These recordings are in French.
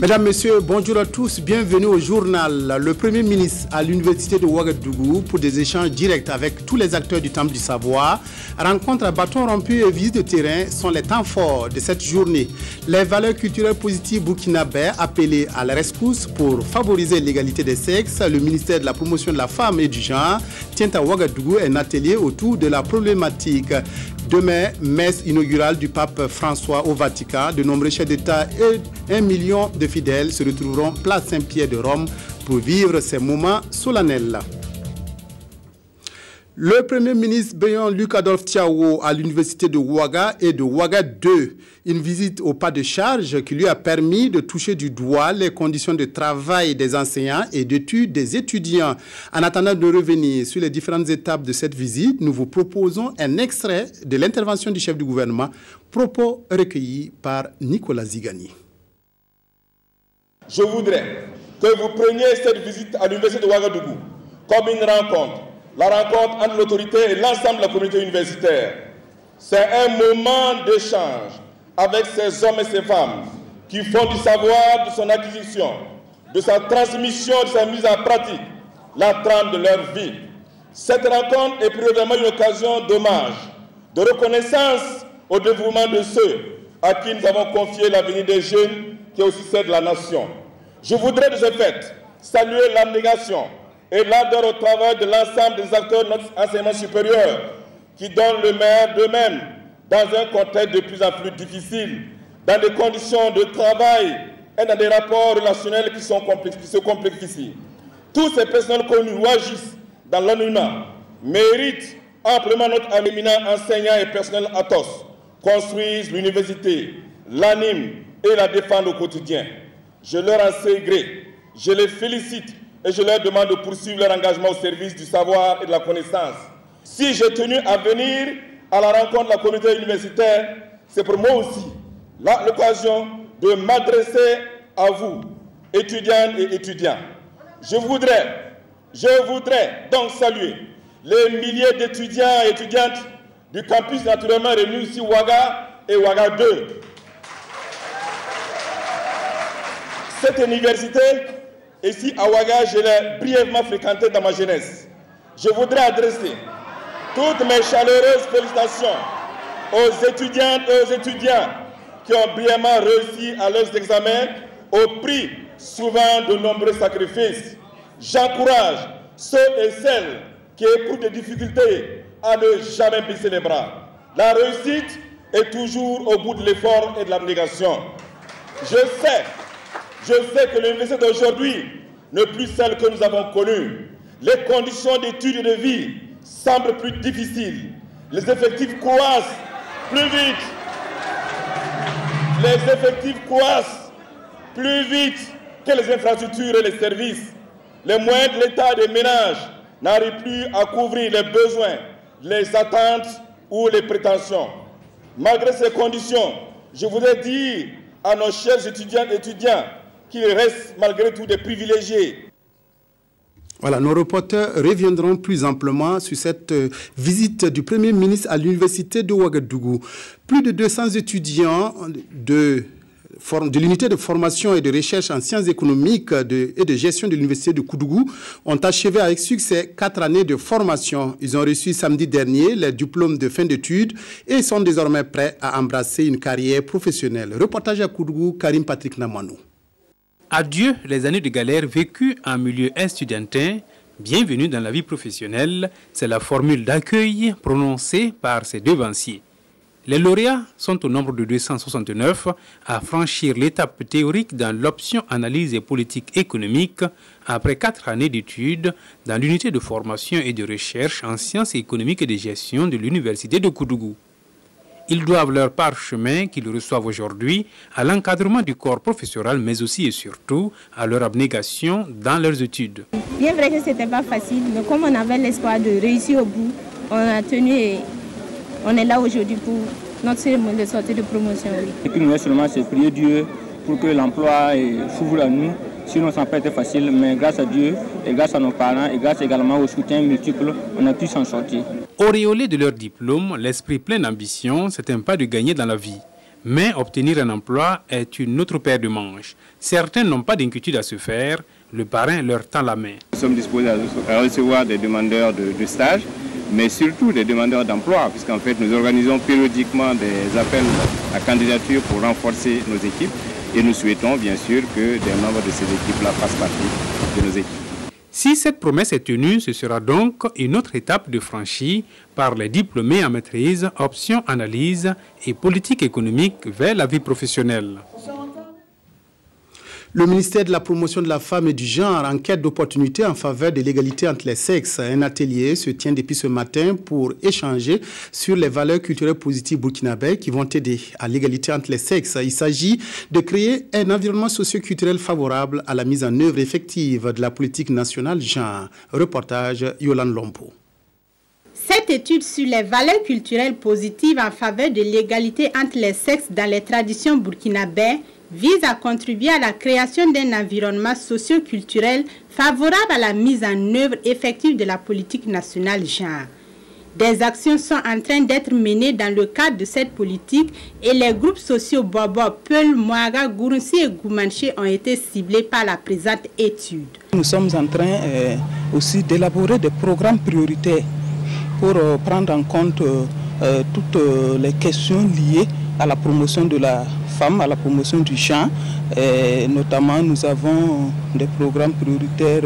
Mesdames, Messieurs, bonjour à tous, bienvenue au journal. Le Premier ministre à l'Université de Ouagadougou pour des échanges directs avec tous les acteurs du Temple du Savoir. Rencontres à bâton rompu et visites de terrain sont les temps forts de cette journée. Les valeurs culturelles positives burkinabées appelées à la rescousse pour favoriser l'égalité des sexes. Le ministère de la Promotion de la Femme et du Genre tient à Ouagadougou un atelier autour de la problématique. Demain, messe inaugurale du pape François au Vatican. De nombreux chefs d'État et 1 million de fidèles se retrouveront place Saint-Pierre de Rome pour vivre ces moments solennels. Le Premier ministre Béon-Luc Adolphe Thiawo à l'Université de Ouaga et de Ouaga 2. Une visite au pas de charge qui lui a permis de toucher du doigt les conditions de travail des enseignants et d'études des étudiants. En attendant de revenir sur les différentes étapes de cette visite, nous vous proposons un extrait de l'intervention du chef du gouvernement, propos recueillis par Nicolas Zigani. Je voudrais que vous preniez cette visite à l'Université de Ouagadougou comme une rencontre. La rencontre entre l'autorité et l'ensemble de la communauté universitaire. C'est un moment d'échange avec ces hommes et ces femmes qui font du savoir, de son acquisition, de sa transmission, de sa mise en pratique, la trame de leur vie. Cette rencontre est prioritairement une occasion d'hommage, de reconnaissance au dévouement de ceux à qui nous avons confié l'avenir des jeunes, qui est aussi celle de la nation. Je voudrais de ce fait saluer l'abnégation et l'ardeur au travail de l'ensemble des acteurs de notre enseignement supérieur qui donnent le meilleur d'eux-mêmes dans un contexte de plus en plus difficile, dans des conditions de travail et dans des rapports relationnels qui se complexifient. Tous ces personnels connus ou agissent dans l'anonymat méritent amplement notre éminent enseignant et personnel Athos, construisent l'université, l'animent et la défendent au quotidien. Je leur en sais gré, je les félicite et je leur demande de poursuivre leur engagement au service du savoir et de la connaissance. Si j'ai tenu à venir à la rencontre de la communauté universitaire, c'est pour moi aussi l'occasion de m'adresser à vous, étudiantes et étudiants. Je voudrais donc saluer les milliers d'étudiants et étudiantes du campus naturellement réunis ici Ouaga et Ouaga 2. Cette université, ici à Ouaga, je l'ai brièvement fréquentée dans ma jeunesse. Je voudrais adresser toutes mes chaleureuses félicitations aux étudiantes et aux étudiants qui ont brillamment réussi à leurs examens au prix souvent de nombreux sacrifices. J'encourage ceux et celles qui éprouvent des difficultés à ne jamais baisser les bras. La réussite est toujours au bout de l'effort et de l'abnégation. Je sais que l'université d'aujourd'hui n'est plus celle que nous avons connue. Les conditions d'études et de vie semblent plus difficiles. Les effectifs croissent plus vite. Les effectifs croissent plus vite que les infrastructures et les services. Les moyens de l'État et des ménages n'arrivent plus à couvrir les besoins, les attentes ou les prétentions. Malgré ces conditions, je voudrais dire à nos chers étudiants et étudiants qu'ils restent malgré tout des privilégiés. Voilà, nos reporters reviendront plus amplement sur cette visite du Premier ministre à l'Université de Ouagadougou. Plus de 200 étudiants de l'unité de formation et de recherche en sciences économiques et de gestion de l'Université de Koudougou ont achevé avec succès 4 années de formation. Ils ont reçu samedi dernier les diplômes de fin d'études et sont désormais prêts à embrasser une carrière professionnelle. Reportage à Koudougou, Karim Patrick Namanou. Adieu les années de galère vécues en milieu estudiantin, bienvenue dans la vie professionnelle, c'est la formule d'accueil prononcée par ses devanciers. Les lauréats sont au nombre de 269 à franchir l'étape théorique dans l'option analyse et politique économique après 4 années d'études dans l'unité de formation et de recherche en sciences économiques et de gestion de l'Université de Koudougou. Ils doivent leur parchemin qu'ils reçoivent aujourd'hui à l'encadrement du corps professoral, mais aussi et surtout à leur abnégation dans leurs études. Bien vrai que ce n'était pas facile, mais comme on avait l'espoir de réussir au bout, on a tenu et on est là aujourd'hui pour notre cérémonie de sortie de promotion. Et puis nous seulement c'est prier Dieu pour que l'emploi s'ouvre à nous. Sinon ça n'a pas été facile, mais grâce à Dieu et grâce à nos parents et grâce également au soutien multiple, on a pu s'en sortir. Auréolés de leur diplôme, l'esprit plein d'ambition, c'est un pas de gagner dans la vie. Mais obtenir un emploi est une autre paire de manches. Certains n'ont pas d'inquiétude à se faire. Le parrain leur tend la main. Nous sommes disposés à recevoir des demandeurs de stage, mais surtout des demandeurs d'emploi, puisqu'en fait nous organisons périodiquement des appels à candidature pour renforcer nos équipes. Et nous souhaitons bien sûr que des membres de ces équipes-là fassent partie de nos équipes. Si cette promesse est tenue, ce sera donc une autre étape de franchie par les diplômés en maîtrise, option analyse et politique économique vers la vie professionnelle. Le ministère de la Promotion de la Femme et du Genre en quête d'opportunités en faveur de l'égalité entre les sexes. Un atelier se tient depuis ce matin pour échanger sur les valeurs culturelles positives burkinabè qui vont aider à l'égalité entre les sexes. Il s'agit de créer un environnement socio-culturel favorable à la mise en œuvre effective de la politique nationale genre. Reportage Yolande Lompo. Cette étude sur les valeurs culturelles positives en faveur de l'égalité entre les sexes dans les traditions burkinabè vise à contribuer à la création d'un environnement socio-culturel favorable à la mise en œuvre effective de la politique nationale genre. Des actions sont en train d'être menées dans le cadre de cette politique et les groupes sociaux Bobo, Peul, Mouaga, Gourunsi et Goumanché ont été ciblés par la présente étude. Nous sommes en train aussi d'élaborer des programmes prioritaires pour prendre en compte toutes les questions liées à la promotion de la femme, à la promotion du genre. Et notamment, nous avons des programmes prioritaires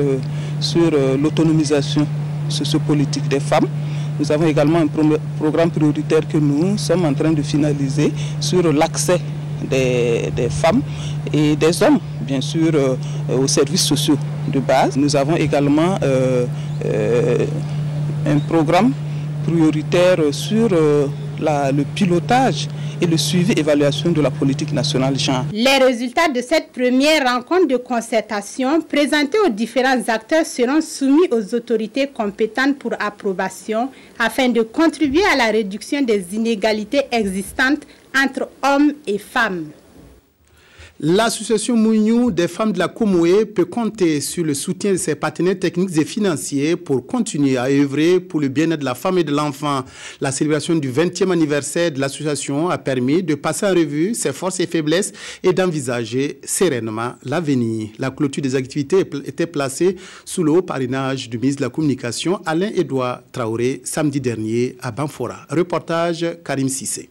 sur l'autonomisation sociopolitique des femmes. Nous avons également un programme prioritaire que nous sommes en train de finaliser sur l'accès des femmes et des hommes, bien sûr, aux services sociaux de base. Nous avons également un programme prioritaire sur le pilotage et le suivi et évaluation de la politique nationale genre. Les résultats de cette première rencontre de concertation présentés aux différents acteurs seront soumis aux autorités compétentes pour approbation afin de contribuer à la réduction des inégalités existantes entre hommes et femmes. L'association Mouniou des femmes de la Comoé peut compter sur le soutien de ses partenaires techniques et financiers pour continuer à œuvrer pour le bien-être de la femme et de l'enfant. La célébration du 20e anniversaire de l'association a permis de passer en revue ses forces et faiblesses et d'envisager sereinement l'avenir. La clôture des activités était placée sous le haut parrainage du ministre de la Communication, Alain-Edouard Traoré, samedi dernier à Banfora. Reportage Karim Sissé.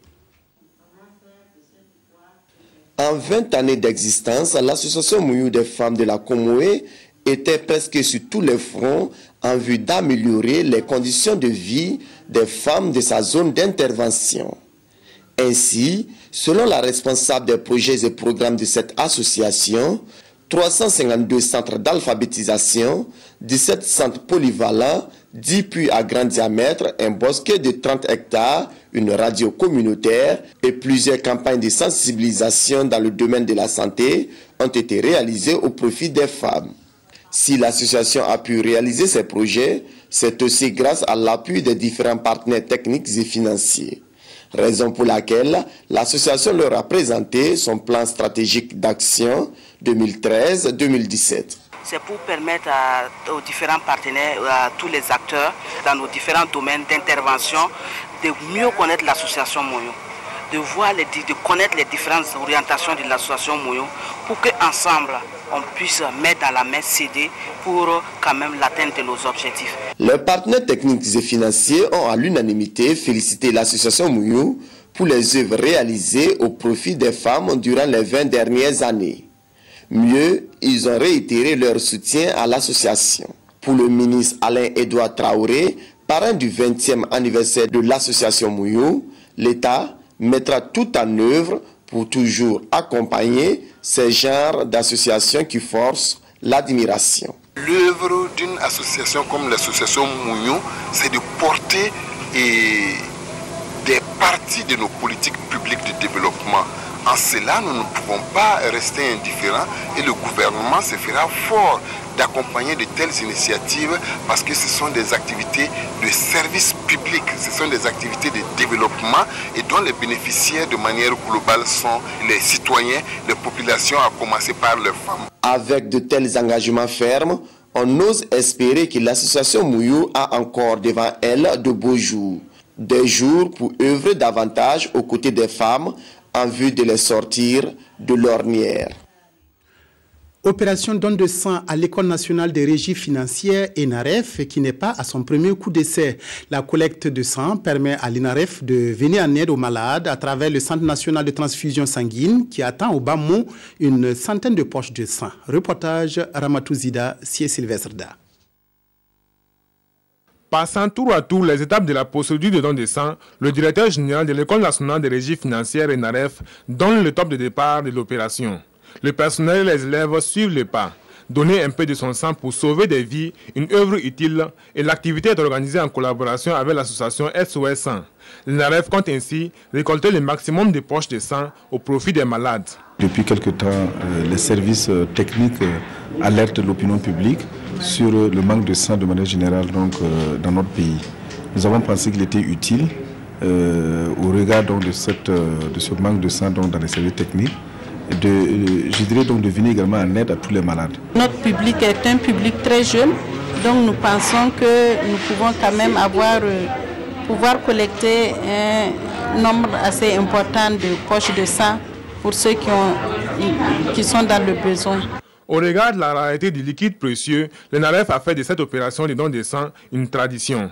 En 20 années d'existence, l'association Mouniou des femmes de la Comoé était presque sur tous les fronts en vue d'améliorer les conditions de vie des femmes de sa zone d'intervention. Ainsi, selon la responsable des projets et programmes de cette association, 352 centres d'alphabétisation, 17 centres polyvalents, 10 puits à grand diamètre, un bosquet de 30 hectares, une radio communautaire et plusieurs campagnes de sensibilisation dans le domaine de la santé ont été réalisées au profit des femmes. Si l'association a pu réaliser ces projets, c'est aussi grâce à l'appui des différents partenaires techniques et financiers. Raison pour laquelle l'association leur a présenté son plan stratégique d'action 2013-2017. C'est pour permettre aux différents partenaires, à tous les acteurs dans nos différents domaines d'intervention de mieux connaître l'association Mouniou, de connaître les différentes orientations de l'association Mouniou pour qu'ensemble on puisse mettre dans la main CD pour quand même l'atteinte de nos objectifs. Les partenaires techniques et financiers ont à l'unanimité félicité l'association Mouniou pour les œuvres réalisées au profit des femmes durant les 20 dernières années. Mieux, ils ont réitéré leur soutien à l'association. Pour le ministre Alain-Edouard Traoré, parrain du 20e anniversaire de l'association Mouniou, l'État mettra tout en œuvre pour toujours accompagner ces genres d'associations qui forcent l'admiration. L'œuvre d'une association comme l'association Mouniou, c'est de porter des parties de nos politiques publiques de développement. En cela, nous ne pouvons pas rester indifférents et le gouvernement se fera fort d'accompagner de telles initiatives parce que ce sont des activités de service public, ce sont des activités de développement et dont les bénéficiaires de manière globale sont les citoyens, les populations, à commencer par les femmes. Avec de tels engagements fermes, on ose espérer que l'association Mouniou a encore devant elle de beaux jours. Des jours pour œuvrer davantage aux côtés des femmes en vue de les sortir de l'ornière. Opération don de sang à l'École nationale des régies financières ENAREF qui n'est pas à son premier coup d'essai. La collecte de sang permet à l'ENAREF de venir en aide aux malades à travers le Centre national de transfusion sanguine qui attend au bas mot une centaine de poches de sang. Reportage Ramatou Zida, Sylvestre Da. Passant tour à tour les étapes de la procédure de don de sang, le directeur général de l'École nationale des régies financières ENAREF donne le top de départ de l'opération. Le personnel et les élèves suivent le pas. Donner un peu de son sang pour sauver des vies, une œuvre utile, et l'activité est organisée en collaboration avec l'association SOS Sang. L'ENAREF compte ainsi récolter le maximum de poches de sang au profit des malades. Depuis quelque temps, les services techniques alertent l'opinion publique sur le manque de sang de manière générale dans notre pays. Nous avons pensé qu'il était utile, au regard de ce manque de sang dans les services techniques, je dirais de venir également en aide à tous les malades. Notre public est un public très jeune, donc nous pensons que nous pouvons quand même pouvoir collecter un nombre assez important de poches de sang pour ceux qui sont dans le besoin. Au regard de la rareté du liquide précieux, l'ENAREF a fait de cette opération de don de sang une tradition.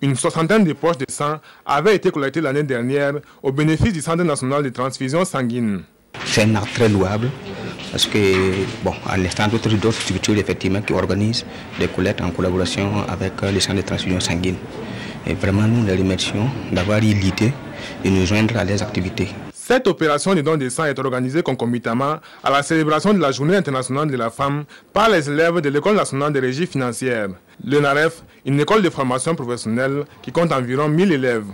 Une soixantaine de poches de sang avaient été collectées l'année dernière au bénéfice du Centre national de transfusion sanguine. C'est un acte très louable parce que, à l'instant d'autres structures effectivement qui organisent des collectes en collaboration avec les centres de transfusion sanguine. Et vraiment, nous les remercions d'avoir eu l'idée de nous joindre à leurs activités. Cette opération de don de sang est organisée concomitamment à la célébration de la Journée internationale de la femme par les élèves de l'École nationale des régies financières. L'ENAREF, une école de formation professionnelle qui compte environ 1000 élèves.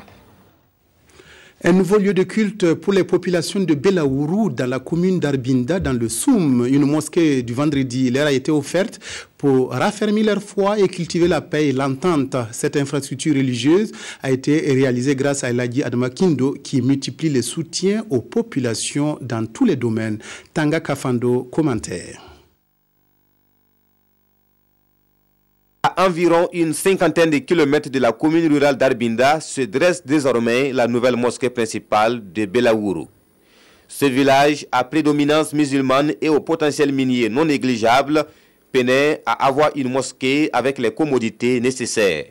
Un nouveau lieu de culte pour les populations de Belaourou dans la commune d'Arbinda dans le Soum. Une mosquée du vendredi leur a été offerte pour raffermir leur foi et cultiver la paix et l'entente. Cette infrastructure religieuse a été réalisée grâce à Eladji Adama Kindo qui multiplie les soutiens aux populations dans tous les domaines. Tanga Kafando, commentaire. À environ une cinquantaine de kilomètres de la commune rurale d'Arbinda se dresse désormais la nouvelle mosquée principale de Belaourou. Ce village à prédominance musulmane et au potentiel minier non négligeable peinait à avoir une mosquée avec les commodités nécessaires.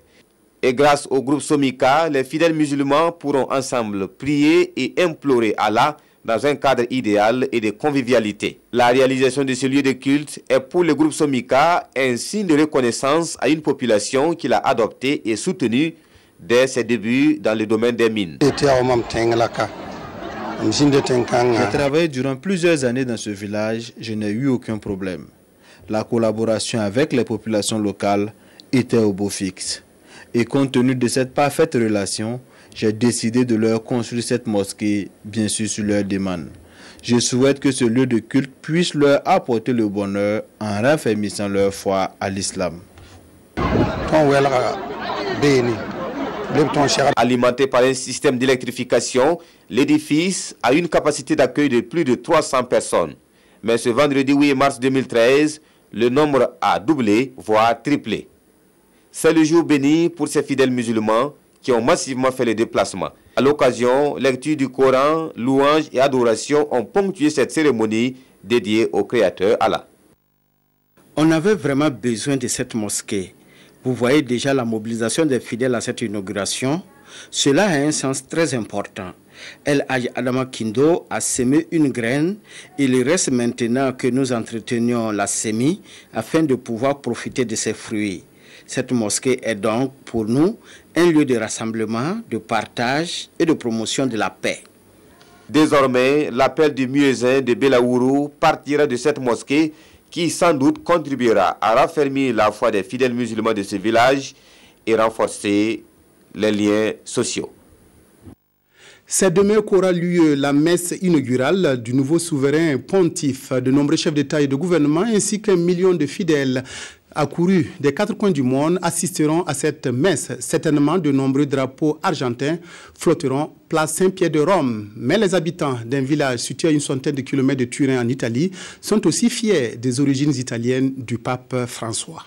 Et grâce au groupe Somika, les fidèles musulmans pourront ensemble prier et implorer Allah dans un cadre idéal et de convivialité. La réalisation de ce lieu de culte est pour le groupe Somika un signe de reconnaissance à une population qu'il a adoptée et soutenue dès ses débuts dans le domaine des mines. J'ai travaillé durant plusieurs années dans ce village, je n'ai eu aucun problème. La collaboration avec les populations locales était au beau fixe. Et compte tenu de cette parfaite relation, j'ai décidé de leur construire cette mosquée, bien sûr sur leur demande. Je souhaite que ce lieu de culte puisse leur apporter le bonheur en raffermissant leur foi à l'islam. Alimenté par un système d'électrification, l'édifice a une capacité d'accueil de plus de 300 personnes. Mais ce vendredi 8 mars 2013, le nombre a doublé, voire triplé. C'est le jour béni pour ces fidèles musulmans qui ont massivement fait les déplacements. À l'occasion, lecture du Coran, louanges et adoration ont ponctué cette cérémonie dédiée au Créateur Allah. On avait vraiment besoin de cette mosquée. Vous voyez déjà la mobilisation des fidèles à cette inauguration. Cela a un sens très important. Eladji Adama Kindo a semé une graine. Il reste maintenant que nous entretenions la semis afin de pouvoir profiter de ses fruits. Cette mosquée est donc pour nous un lieu de rassemblement, de partage et de promotion de la paix. Désormais, l'appel du muezzin de Belaourou partira de cette mosquée qui sans doute contribuera à raffermir la foi des fidèles musulmans de ce village et renforcer les liens sociaux. C'est demain qu'aura lieu la messe inaugurale du nouveau souverain pontife. De nombreux chefs d'État et de gouvernement ainsi qu'un million de fidèles accourus des quatre coins du monde assisteront à cette messe. Certainement, de nombreux drapeaux argentins flotteront place Saint-Pierre de Rome. Mais les habitants d'un village situé à une centaine de kilomètres de Turin en Italie sont aussi fiers des origines italiennes du pape François.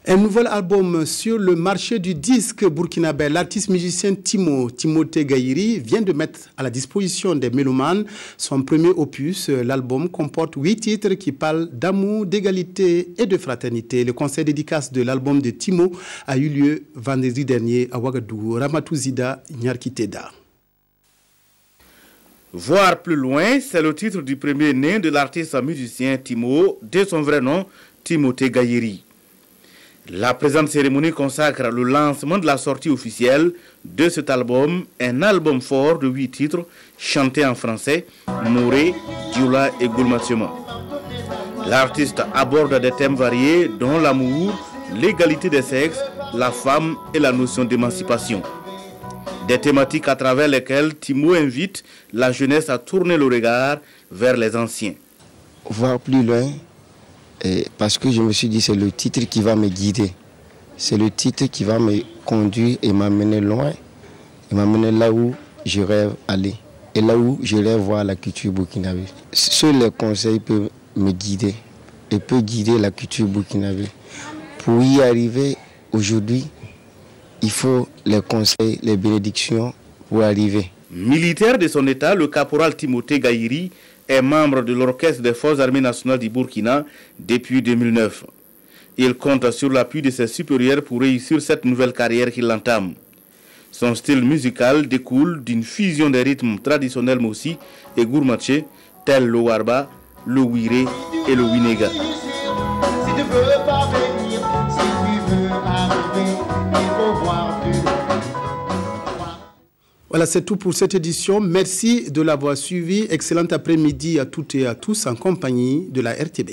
Un nouvel album sur le marché du disque burkinabé. L'artiste musicien Timothée Gaïri vient de mettre à la disposition des mélomanes son premier opus. L'album comporte 8 titres qui parlent d'amour, d'égalité et de fraternité. Le concert dédicace de l'album de Timo a eu lieu vendredi dernier à Ouagadougou. Ramatou Zida Nyarkiteda. Voir plus loin, c'est le titre du premier né de l'artiste musicien Timo, de son vrai nom, Timothée Gaïri. La présente cérémonie consacre le lancement de la sortie officielle de cet album, un album fort de 8 titres chantés en français, Moré, Dioula et Goulmatioma. L'artiste aborde des thèmes variés dont l'amour, l'égalité des sexes, la femme et la notion d'émancipation. Des thématiques à travers lesquelles Timo invite la jeunesse à tourner le regard vers les anciens. Voir plus loin, parce que je me suis dit c'est le titre qui va me guider. C'est le titre qui va me conduire et m'amener loin, et m'amener là où je rêve aller, et là où je rêve voir la culture burkinabé. Seuls les conseils peuvent me guider, et peuvent guider la culture burkinabé. Pour y arriver aujourd'hui, il faut les conseils, les bénédictions pour arriver. Militaire de son état, le caporal Timothée Gaïri est membre de l'orchestre des Forces armées nationales du Burkina depuis 2009. Il compte sur l'appui de ses supérieurs pour réussir cette nouvelle carrière qu'il entame. Son style musical découle d'une fusion des rythmes traditionnels Mossi et Gourmatché, tels le Warba, le Ouiré et le Winega. Voilà, c'est tout pour cette édition. Merci de l'avoir suivi. Excellent après-midi à toutes et à tous en compagnie de la RTB.